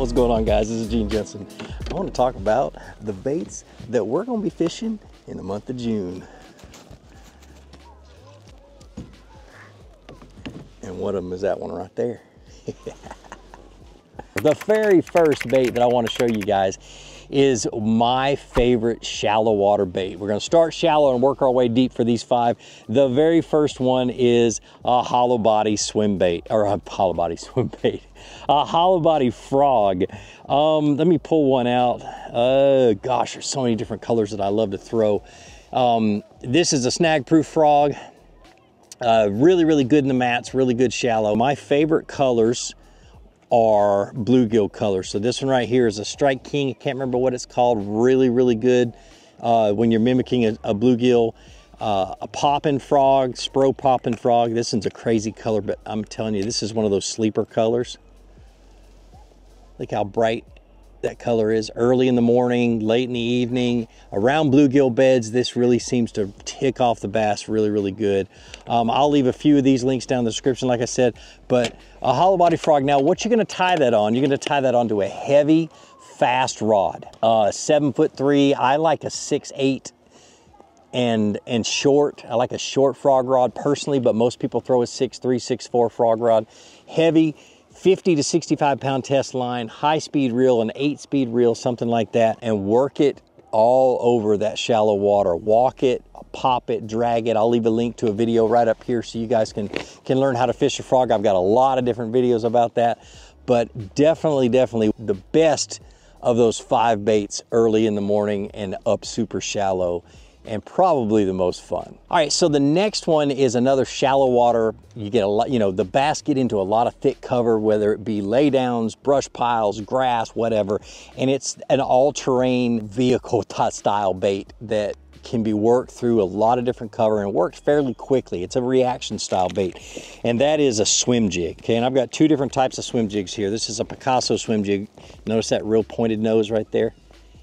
What's going on, guys? This is Gene Jensen. I want to talk about the baits that we're going to be fishing in the month of June. And one of them is that one right there. The very first bait that I want to show you guys is my favorite shallow water bait. We're going to start shallow and work our way deep for these 5. The very first one is a hollow body swim bait, or a hollow body swim bait, a hollow body frog. Let me pull one out. Gosh, there's so many different colors that I love to throw. This is a snag proof frog. Really good in the mats, really good shallow. My favorite colors are bluegill colors. So this one right here is a Strike King. I can't remember what it's called. Really good when you're mimicking a bluegill. A poppin' frog, Spro poppin' frog. This one's a crazy color, but I'm telling you, this is one of those sleeper colors. Look how bright that color is. Early in the morning, late in the evening, around bluegill beds, this really seems to tick off the bass really good. I'll leave a few of these links down in the description, like I said, but a hollow body frog. Now, what you're gonna tie that on, you're gonna tie that onto a heavy, fast rod. 7'3", I like a 6'8", and short. I like a short frog rod personally, but most people throw a 6'3", 6'4" frog rod. Heavy, 50 to 65 pound test line, high speed reel, an 8-speed reel, something like that, and work it all over that shallow water. Walk it, pop it, drag it. I'll leave a link to a video right up here so you guys can learn how to fish a frog. I've got a lot of different videos about that, but definitely the best of those 5 baits early in the morning and up super shallow, and probably the most fun. All right, so the next one is another shallow water. You get a lot, the bass get into a lot of thick cover, whether it be laydowns, brush piles, grass, whatever. And it's an all-terrain vehicle style bait that can be worked through a lot of different cover and works fairly quickly. It's a reaction style bait, and that is a swim jig. Okay, and I've got 2 different types of swim jigs here. This is a Picasso swim jig. Notice that real pointed nose right there?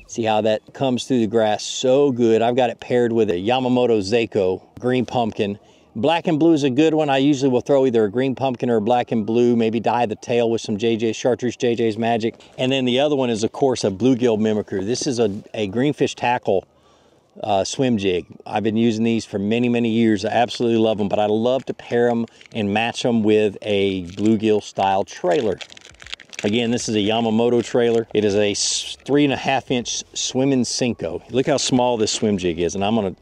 See how that comes through the grass so good. I've got it paired with a Yamamoto Seiko green pumpkin. Black and blue is a good one. I usually will throw either a green pumpkin or a black and blue, maybe dye the tail with some Chartreuse JJ's Magic. And then the other one is, of course, a bluegill mimicry. This is a greenfish tackle swim jig. I've been using these for many years. I absolutely love them, but I love to pair them and match them with a bluegill style trailer. Again, this is a Yamamoto trailer. It is a 3.5-inch swimming Cinco. Look how small this swim jig is. And I'm gonna,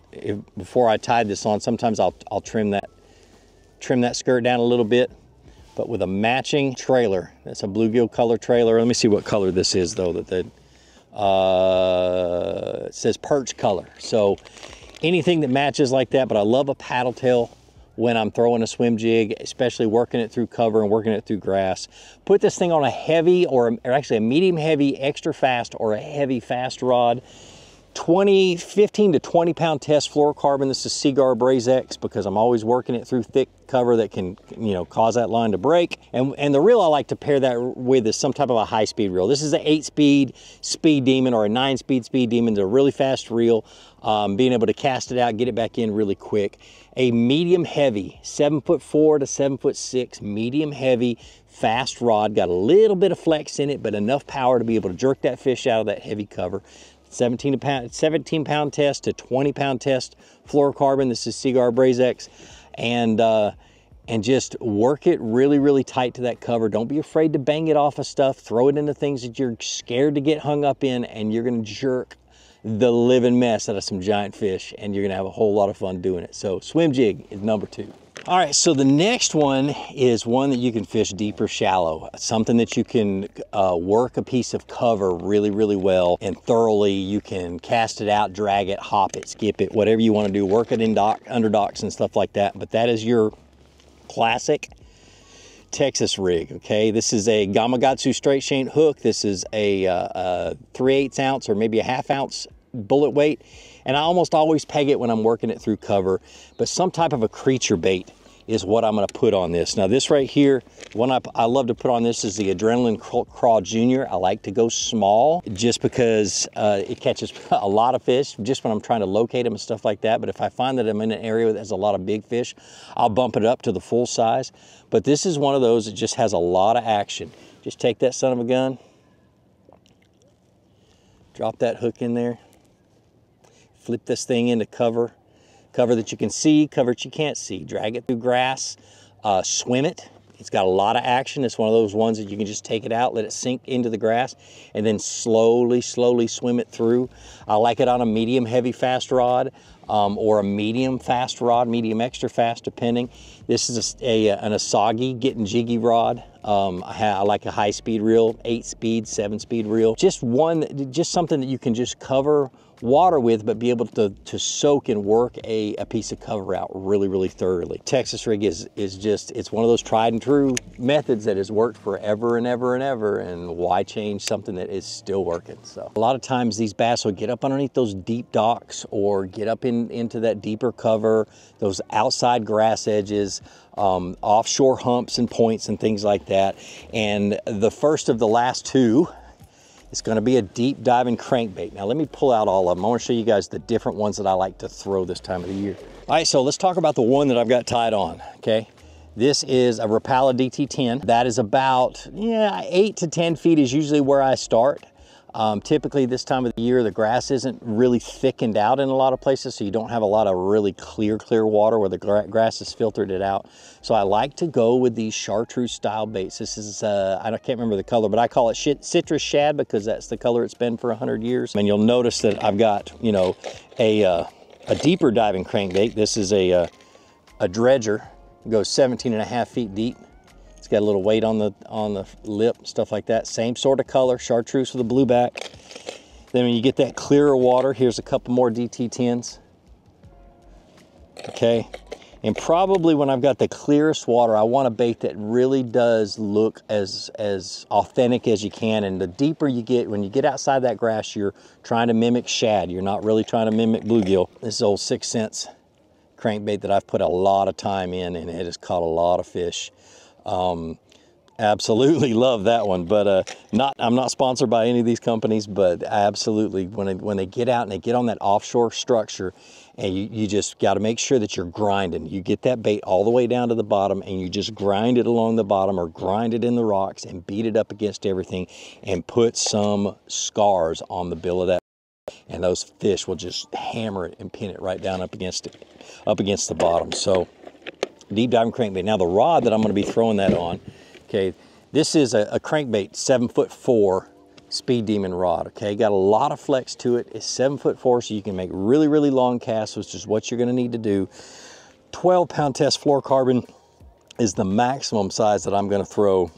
before I tied this on, sometimes I'll trim that skirt down a little bit. But with a matching trailer, that's a bluegill color trailer. Let me see what color this is though. It says perch color. So anything that matches like that. But I love a paddle tail when I'm throwing a swim jig, especially working it through cover and working it through grass. Put this thing on a heavy, or actually a medium heavy extra fast or a heavy fast rod. 15 to 20 pound test fluorocarbon. This is Seaguar Braze X, because I'm always working it through thick cover that can, cause that line to break. And the reel I like to pair that with is some type of a high speed reel. This is an 8-speed Speed Demon or a 9-speed Speed Demon. It's a really fast reel. Being able to cast it out, get it back in really quick. A medium heavy, 7'4" to 7'6", medium heavy, fast rod. Got a little bit of flex in it, but enough power to be able to jerk that fish out of that heavy cover. 17 pound test to 20 pound test fluorocarbon. This is Seaguar Braze X. And just work it really tight to that cover. Don't be afraid to bang it off of stuff. Throw it into things that you're scared to get hung up in, and you're gonna jerk the living mess out of some giant fish, and you're gonna have a whole lot of fun doing it. So swim jig is number 2. All right, so the next one is one that you can fish deep or shallow. Something that you can work a piece of cover really well and thoroughly. You can cast it out, drag it, hop it, skip it, whatever you want to do. Work it in under docks and stuff like that. But that is your classic Texas rig, okay? This is a Gamakatsu straight shank hook. This is a 3/8 ounce or maybe a 1/2 ounce bullet weight. And I almost always peg it when I'm working it through cover, but some type of a creature bait is what I'm gonna put on this. Now this right here, one I love to put on this is the Adrenaline Craw Junior. I like to go small just because it catches a lot of fish just when I'm trying to locate them and stuff like that. But if I find that I'm in an area that has a lot of big fish, I'll bump it up to the full size. But this is one of those that just has a lot of action. Just take that son of a gun, Drop that hook in there. Flip this thing into cover that you can see, cover that you can't see. Drag it through grass, swim it. It's got a lot of action. It's one of those ones that you can just take it out, let it sink into the grass, and then slowly swim it through. I like it on a medium heavy fast rod, or a medium fast rod, medium extra fast, depending. This is an Asagi getting jiggy rod. I like a high speed reel, 8-speed, 7-speed reel. Just something that you can just cover water with, but be able to soak and work a piece of cover out really thoroughly. Texas rig is just, it's one of those tried and true methods that has worked forever and ever and ever, and why change something that is still working? So a lot of times these bass will get up underneath those deep docks or get up into that deeper cover, those outside grass edges, offshore humps and points and things like that. And the first of the last two, it's going to be a deep diving crankbait. Now let me pull out all of them. I want to show you guys the different ones that I like to throw this time of the year. All right, so let's talk about the one that I've got tied on, okay? This is a Rapala DT10. That is about, 8 to 10 feet is usually where I start. Typically this time of the year, the grass isn't really thickened out in a lot of places, so you don't have a lot of really clear water where the grass has filtered it out. So I like to go with these chartreuse style baits. This is, I can't remember the color, but I call it citrus shad because that's the color it's been for 100 years. And you'll notice that I've got, a deeper diving crankbait. This is a dredger. It goes 17.5 feet deep. It's got a little weight on the lip, stuff like that. Same sort of color, chartreuse with a blue back. Then when you get that clearer water, here's a couple more DT10s. Okay, and probably when I've got the clearest water, I want a bait that really does look as authentic as you can. And the deeper you get, when you get outside that grass, you're trying to mimic shad. You're not really trying to mimic bluegill. This is old 6 cents crankbait that I've put a lot of time in, and it has caught a lot of fish. Absolutely love that one, but I'm not sponsored by any of these companies, but absolutely when they get out and they get on that offshore structure, and you just got to make sure that you're grinding. You get that bait all the way down to the bottom, and you just grind it along the bottom or grind it in the rocks and beat it up against everything and put some scars on the bill of that. And those fish will just hammer it and pin it right down up against the bottom. So deep diving crankbait. Now the rod that I'm going to be throwing that on, okay, this is a crankbait 7'4" Speed Demon rod. Okay, got a lot of flex to it. It's 7'4", so you can make really long casts, which is what you're going to need to do. 12-pound test fluorocarbon is the maximum size that I'm going to throw,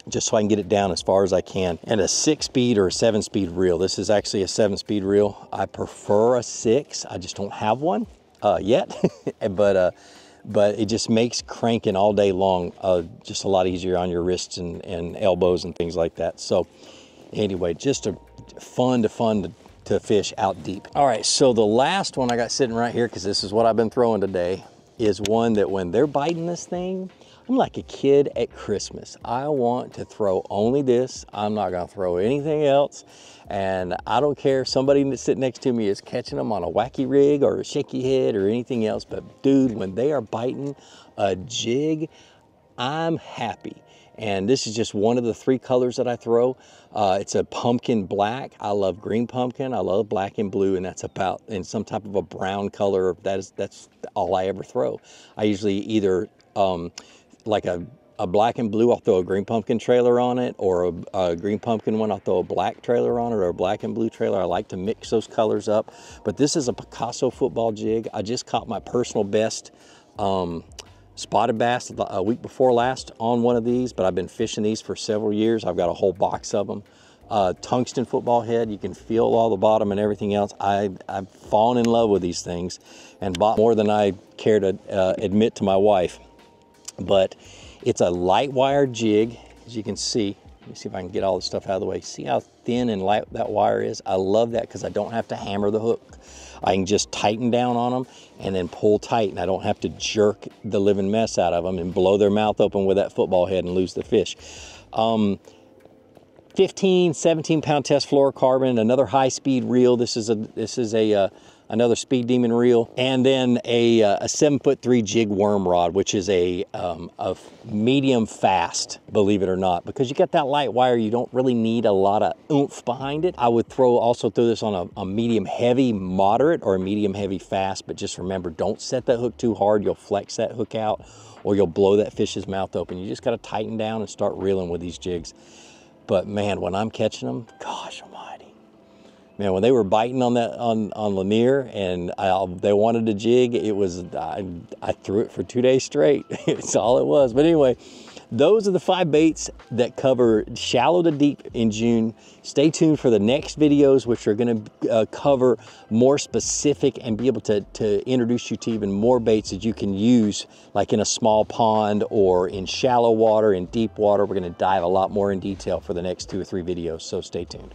just so I can get it down as far as I can. And a 6-speed or a 7-speed reel. This is actually a 7-speed reel. I prefer a 6. I just don't have one yet, but it just makes cranking all day long just a lot easier on your wrists and elbows and things like that. So anyway, just fun to fish out deep. All right, so the last one I got sitting right here, because this is what I've been throwing today, is one that when they're biting this thing, I'm like a kid at Christmas. I want to throw only this. I'm not gonna throw anything else. And I don't care if somebody that's sitting next to me is catching them on a wacky rig or a shaky head or anything else, but dude, when they are biting a jig, I'm happy. And this is just one of the 3 colors that I throw. It's a pumpkin black. I love green pumpkin. I love black and blue, and that's about in some type of a brown color. That's all I ever throw. I usually either like a black and blue, I'll throw a green pumpkin trailer on it, or a green pumpkin one, I'll throw a black trailer on it, or a black and blue trailer. I like to mix those colors up. But this is a Picasso football jig. I just caught my personal best spotted bass a week before last on one of these, but I've been fishing these for several years. I've got a whole box of them. Tungsten football head, you can feel all the bottom and everything else. I've fallen in love with these things and bought more than I care to admit to my wife. But it's a light wire jig, as you can see. Let me see if I can get all this stuff out of the way. See how thin and light that wire is? I love that because I don't have to hammer the hook. I can just tighten down on them and then pull tight, and I don't have to jerk the living mess out of them and blow their mouth open with that football head and lose the fish. 15, 17-pound test fluorocarbon, another high-speed reel. This is a another Speed Demon reel, and then a 7'3" jig worm rod, which is a medium fast, believe it or not. Because you got that light wire, you don't really need a lot of oomph behind it. I would also throw this on a medium heavy moderate or a medium heavy fast, but just remember, don't set that hook too hard. You'll flex that hook out or you'll blow that fish's mouth open. You just got to tighten down and start reeling with these jigs. But man, when I'm catching them, gosh almighty. Man, when they were biting on that on Lanier and they wanted to jig, it was, I threw it for 2 days straight. It's all it was. But anyway, those are the 5 baits that cover shallow to deep in June. Stay tuned for the next videos, which are going to cover more specific and be able to introduce you to even more baits that you can use, like in a small pond or in shallow water, in deep water. We're going to dive a lot more in detail for the next 2 or 3 videos, so stay tuned.